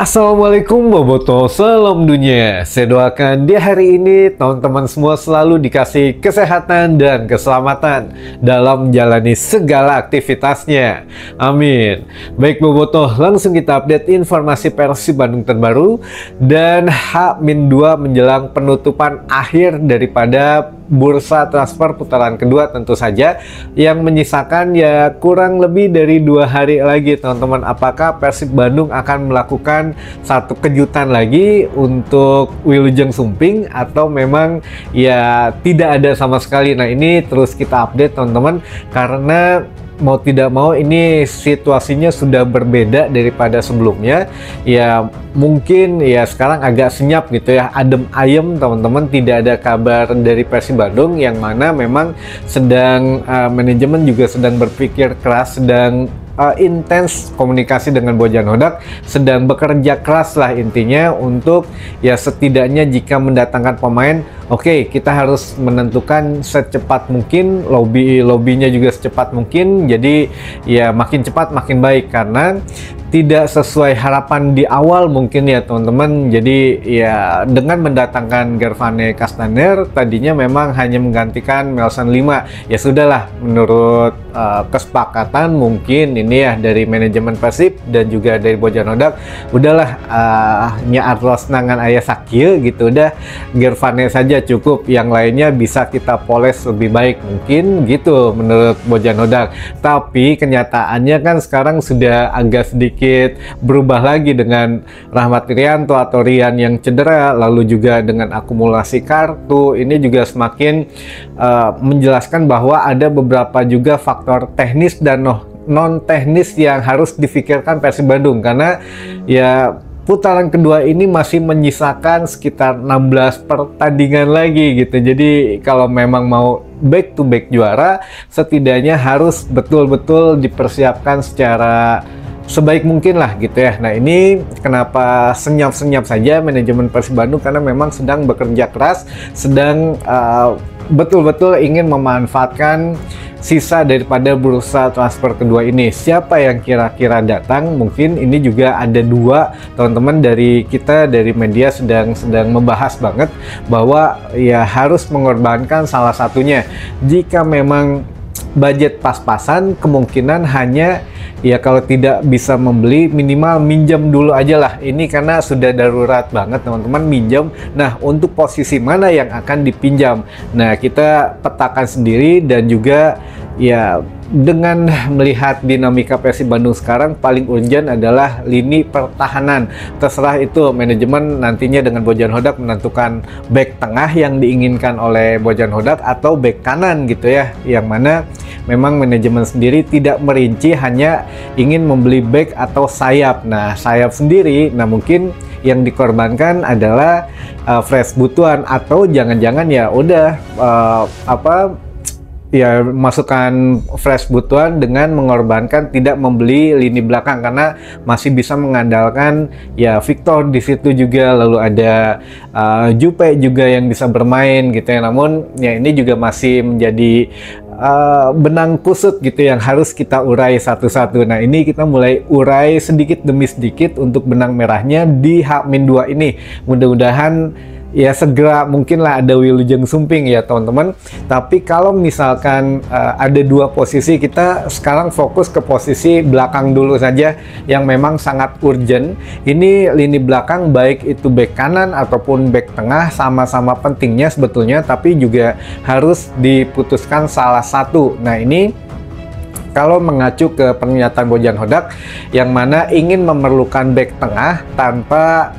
Assalamualaikum Boboto, salam dunia. Saya doakan di hari ini teman-teman semua selalu dikasih kesehatan dan keselamatan dalam menjalani segala aktivitasnya. Amin. Baik Boboto, langsung kita update informasi Persib Bandung terbaru dan H-2 menjelang penutupan akhir daripada bursa transfer putaran kedua tentu saja, yang menyisakan ya kurang lebih dari 2 hari lagi teman-teman. Apakah Persib Bandung akan melakukan satu kejutan lagi untuk Wilujeng Sumping atau memang ya tidak ada sama sekali? Nah, ini terus kita update teman-teman, karena mau tidak mau ini situasinya sudah berbeda daripada sebelumnya. Ya mungkin ya sekarang agak senyap gitu ya, adem ayem teman-teman, tidak ada kabar dari Persib Bandung, yang mana memang sedang manajemen juga sedang berpikir keras, sedang intens komunikasi dengan Bojan Hodak, sedang bekerja keras lah intinya untuk ya setidaknya jika mendatangkan pemain, oke, kita harus menentukan secepat mungkin, lobbynya juga secepat mungkin, jadi ya makin cepat makin baik, karena tidak sesuai harapan di awal mungkin ya teman-teman. Jadi ya dengan mendatangkan Gervane Castaner, tadinya memang hanya menggantikan Melson 5, ya sudahlah, menurut kesepakatan mungkin ini ya dari manajemen Persib dan juga dari Bojan Hodak, udahlah nya artos nangan ayah sakil gitu, udah Gervane saja cukup, yang lainnya bisa kita poles lebih baik mungkin gitu menurut Bojan Hodak. Tapi kenyataannya kan sekarang sudah agak sedikit berubah lagi dengan Rahmat Irianto atau Rian yang cedera, lalu juga dengan akumulasi kartu ini juga semakin menjelaskan bahwa ada beberapa juga faktor teknis dan non teknis yang harus difikirkan Persib Bandung, karena ya putaran kedua ini masih menyisakan sekitar 16 pertandingan lagi gitu. Jadi kalau memang mau back to back juara, setidaknya harus betul-betul dipersiapkan secara sebaik mungkin lah gitu ya. Nah, ini kenapa senyap-senyap saja manajemen Persib Bandung, karena memang sedang bekerja keras, sedang betul-betul ingin memanfaatkan sisa daripada bursa transfer kedua ini. Siapa yang kira-kira datang? Mungkin ini juga ada dua teman-teman dari kita dari media sedang membahas banget bahwa ya harus mengorbankan salah satunya. Jika memang budget pas-pasan, kemungkinan hanya ya kalau tidak bisa membeli, minimal minjam dulu aja lah. Ini karena sudah darurat banget teman-teman, minjam. Nah, untuk posisi mana yang akan dipinjam, nah kita petakan sendiri. Dan juga ya dengan melihat dinamika Persib Bandung sekarang, paling urgent adalah lini pertahanan. Terserah itu manajemen nantinya dengan Bojan Hodak menentukan back tengah yang diinginkan oleh Bojan Hodak atau back kanan gitu ya, yang mana memang manajemen sendiri tidak merinci, hanya ingin membeli back atau sayap. Nah, sayap sendiri, nah mungkin yang dikorbankan adalah Fresh Butuan, atau jangan-jangan ya udah ya masukkan Fresh Butuan dengan mengorbankan tidak membeli lini belakang, karena masih bisa mengandalkan ya Victor di situ juga, lalu ada Jupe juga yang bisa bermain gitu ya. Namun ya ini juga masih menjadi benang kusut gitu yang harus kita urai satu-satu. Nah, ini kita mulai urai sedikit demi sedikit untuk benang merahnya di H-2 ini. Mudah-mudahan ya segera mungkinlah ada Wilujeng Sumping ya teman-teman. Tapi kalau misalkan ada dua posisi, kita sekarang fokus ke posisi belakang dulu saja yang memang sangat urgent. Ini lini belakang baik itu back kanan ataupun back tengah sama-sama pentingnya sebetulnya, tapi juga harus diputuskan salah satu. Nah, ini kalau mengacu ke pernyataan Bojan Hodak yang mana ingin memerlukan back tengah tanpa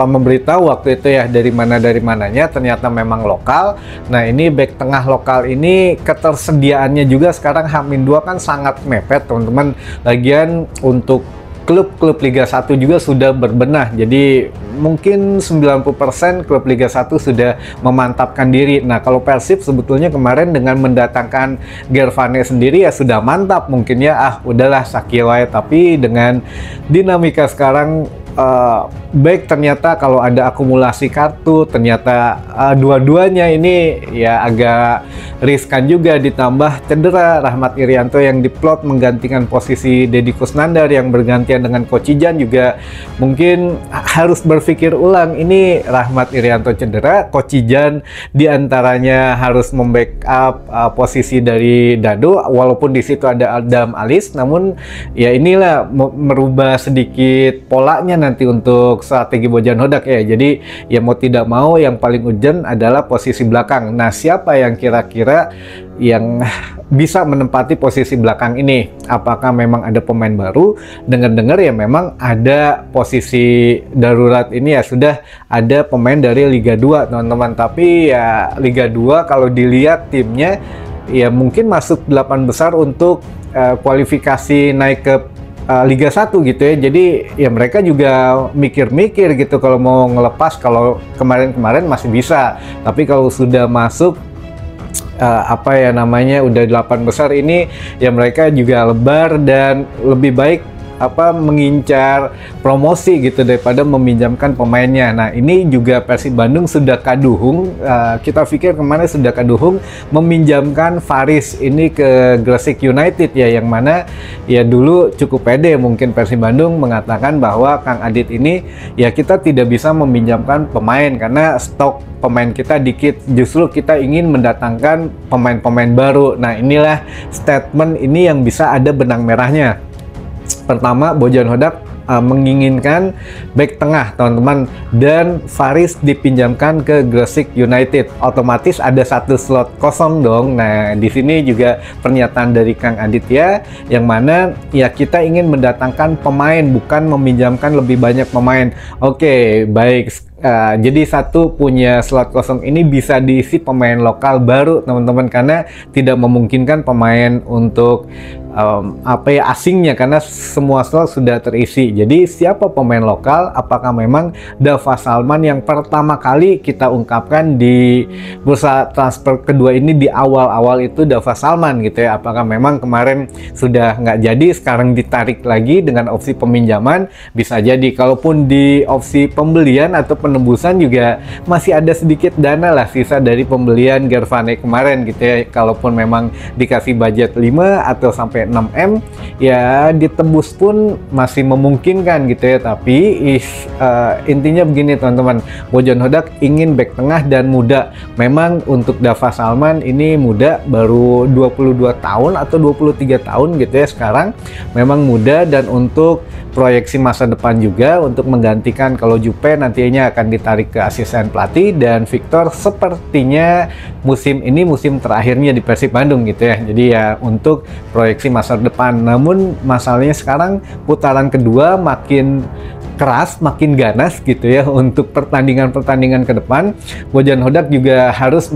memberitahu waktu itu ya dari mananya, ternyata memang lokal. Nah, ini back tengah lokal ini ketersediaannya juga sekarang H-2 kan sangat mepet teman-teman. Lagian untuk klub-klub Liga 1 juga sudah berbenah, jadi mungkin 90% klub Liga 1 sudah memantapkan diri. Nah, kalau Persib sebetulnya kemarin dengan mendatangkan Gervane sendiri ya sudah mantap mungkin ya, udahlah sakilai. Tapi dengan dinamika sekarang baik ternyata kalau ada akumulasi kartu, ternyata dua-duanya ini ya agak riskan juga, ditambah cedera Rahmat Irianto yang diplot menggantikan posisi Deddy Kusnandar yang bergantian dengan Coach Ijan juga mungkin harus berpikir ulang. Ini Rahmat Irianto cedera, Coach Ijan diantaranya harus membackup posisi dari Dado, walaupun di situ ada Adam Alis, namun ya inilah merubah sedikit polanya nanti untuk strategi Bojan Hodak ya. Jadi ya mau tidak mau yang paling urgent adalah posisi belakang. Nah, siapa yang kira-kira yang bisa menempati posisi belakang ini? Apakah memang ada pemain baru? Dengar-dengar ya memang ada posisi darurat ini ya, sudah ada pemain dari Liga 2 teman-teman. Tapi ya Liga 2 kalau dilihat timnya ya mungkin masuk 8 besar untuk kualifikasi naik ke Liga 1 gitu ya. Jadi ya mereka juga mikir-mikir gitu kalau mau ngelepas. Kalau kemarin-kemarin masih bisa, tapi kalau sudah masuk apa ya namanya udah 8 besar ini ya mereka juga lebar dan lebih baik mengincar promosi gitu daripada meminjamkan pemainnya. Nah, ini juga Persib Bandung sudah kaduhung, kita pikir kemarin sudah kaduhung meminjamkan Faris ini ke Gresik United ya, yang mana ya dulu cukup pede mungkin Persib Bandung mengatakan bahwa Kang Adit ini ya kita tidak bisa meminjamkan pemain karena stok pemain kita dikit, justru kita ingin mendatangkan pemain-pemain baru. Nah, inilah statement ini yang bisa ada benang merahnya. Pertama, Bojan Hodak menginginkan back tengah teman-teman, dan Faris dipinjamkan ke Gresik United. Otomatis ada satu slot kosong dong. Nah, di sini juga pernyataan dari Kang Aditya yang mana ya kita ingin mendatangkan pemain, bukan meminjamkan lebih banyak pemain. Oke, baik. Jadi satu punya slot kosong ini bisa diisi pemain lokal baru teman-teman, karena tidak memungkinkan pemain untuk asingnya karena semua slot sudah terisi. Jadi siapa pemain lokal? Apakah memang Dava Salman yang pertama kali kita ungkapkan di bursa transfer kedua ini di awal-awal itu Dava Salman gitu ya? Apakah memang kemarin sudah nggak jadi, sekarang ditarik lagi dengan opsi peminjaman? Bisa jadi. Kalaupun di opsi pembelian atau penembusan juga masih ada sedikit dana lah sisa dari pembelian Gervane kemarin gitu ya. Kalaupun memang dikasih budget 5 atau sampai 6M ya ditebus pun masih memungkinkan gitu ya. Tapi intinya begini teman-teman, Bojan Hodak ingin back tengah dan muda. Memang untuk Dava Salman ini muda, baru 22 tahun atau 23 tahun gitu ya sekarang, memang muda. Dan untuk proyeksi masa depan juga untuk menggantikan kalau Jupe nantinya akan ditarik ke asisten pelatih, dan Victor sepertinya musim ini musim terakhirnya di Persib Bandung gitu ya. Jadi ya untuk proyeksi masa depan. Namun masalahnya sekarang putaran kedua makin keras, makin ganas gitu ya untuk pertandingan-pertandingan ke depan. Bojan Hodak juga harus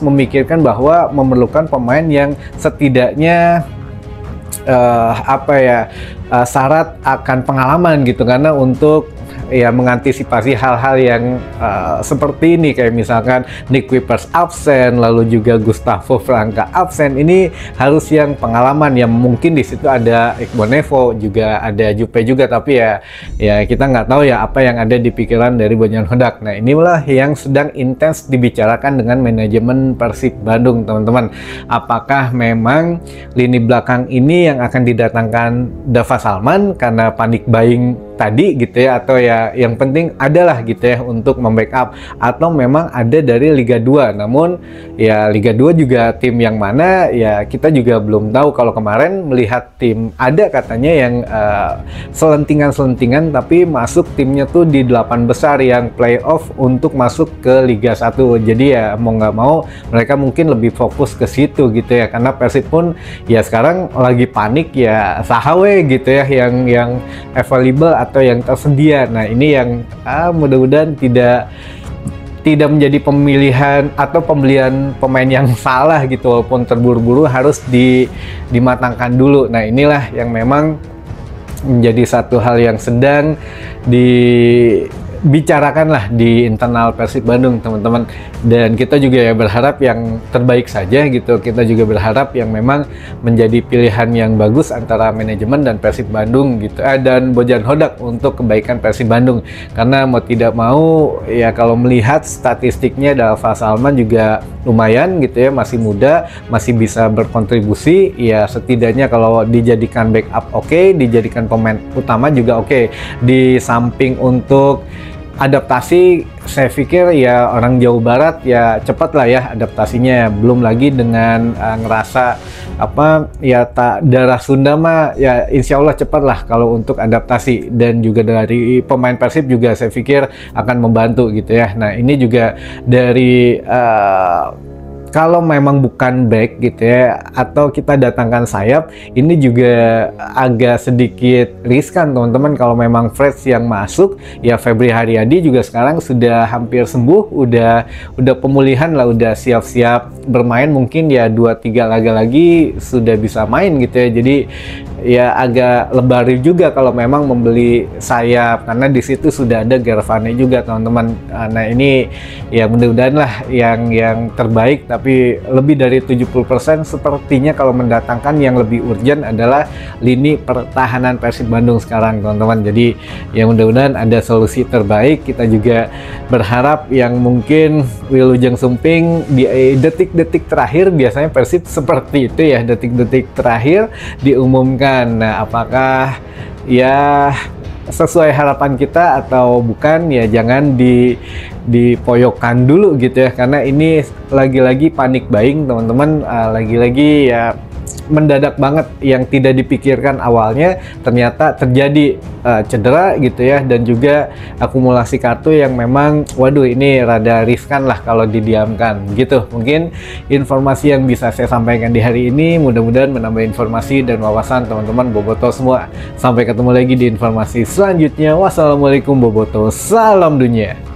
memikirkan bahwa memerlukan pemain yang setidaknya syarat akan pengalaman gitu, karena untuk ya mengantisipasi hal-hal yang seperti ini, kayak misalkan Nick Kuipers absen, lalu juga Gustavo Franca absen. Ini harus yang pengalaman, yang mungkin di situ ada Iqbal Nevo, juga ada Jupe juga, tapi ya kita nggak tahu ya apa yang ada di pikiran dari Bojan Hodak. Nah, inilah yang sedang intens dibicarakan dengan manajemen Persib Bandung teman-teman. Apakah memang lini belakang ini yang akan didatangkan Dava Salman karena panik buying tadi gitu ya, atau ya yang penting adalah gitu ya untuk membackup, atau memang ada dari Liga 2. Namun ya Liga 2 juga tim yang mana ya kita juga belum tahu. Kalau kemarin melihat tim ada katanya yang selentingan-selentingan, tapi masuk timnya tuh di 8 besar yang playoff untuk masuk ke Liga 1. Jadi ya mau nggak mau mereka mungkin lebih fokus ke situ gitu ya, karena Persib pun ya sekarang lagi panik ya, sahawe gitu ya yang available atau yang tersedia. Nah, ini yang mudah-mudahan tidak menjadi pemilihan atau pembelian pemain yang salah gitu, walaupun terburu-buru harus dimatangkan dulu. Nah, inilah yang memang menjadi satu hal yang sedang bicarakanlah di internal Persib Bandung, teman-teman. Dan kita juga ya berharap yang terbaik saja gitu. Kita juga berharap yang memang menjadi pilihan yang bagus antara manajemen dan Persib Bandung gitu. Dan Bojan Hodak untuk kebaikan Persib Bandung. Karena mau tidak mau ya kalau melihat statistiknya Dalva Salman juga lumayan gitu ya, masih muda, masih bisa berkontribusi. Ya setidaknya kalau dijadikan backup oke, dijadikan pemain utama juga oke. Di samping untuk adaptasi, saya pikir ya orang Jawa Barat ya cepat lah ya adaptasinya. Belum lagi dengan ngerasa apa ya tak darah Sunda mah ya insya Allah cepat lah kalau untuk adaptasi. Dan juga dari pemain Persib juga saya pikir akan membantu gitu ya. Nah ini juga dari kalau memang bukan back gitu ya, atau kita datangkan sayap, ini juga agak sedikit riskan teman-teman. Kalau memang Freds yang masuk, ya Febri Haryadi juga sekarang sudah hampir sembuh, udah pemulihan lah, udah siap-siap bermain, mungkin ya 2-3 laga lagi sudah bisa main gitu ya. Jadi ya agak lebar juga kalau memang membeli sayap, karena di situ sudah ada Gervane juga teman-teman. Nah ini ya mudah-mudahan lah yang terbaik, tapi lebih dari 70% sepertinya kalau mendatangkan yang lebih urgent adalah lini pertahanan Persib Bandung sekarang teman-teman. Jadi ya mudah-mudahan ada solusi terbaik. Kita juga berharap yang mungkin Wilujeng Sumping di detik-detik terakhir, biasanya Persib seperti itu ya, detik-detik terakhir diumumkan. Nah, apakah ya sesuai harapan kita atau bukan, ya jangan dipoyokkan dulu gitu ya, karena ini lagi-lagi panik buying teman-teman, lagi-lagi ya mendadak banget yang tidak dipikirkan awalnya ternyata terjadi cedera gitu ya, dan juga akumulasi kartu yang memang waduh ini rada riskan lah kalau didiamkan gitu. Mungkin informasi yang bisa saya sampaikan di hari ini, mudah-mudahan menambah informasi dan wawasan teman-teman Boboto semua. Sampai ketemu lagi di informasi selanjutnya. Wassalamualaikum Boboto, salam dunia.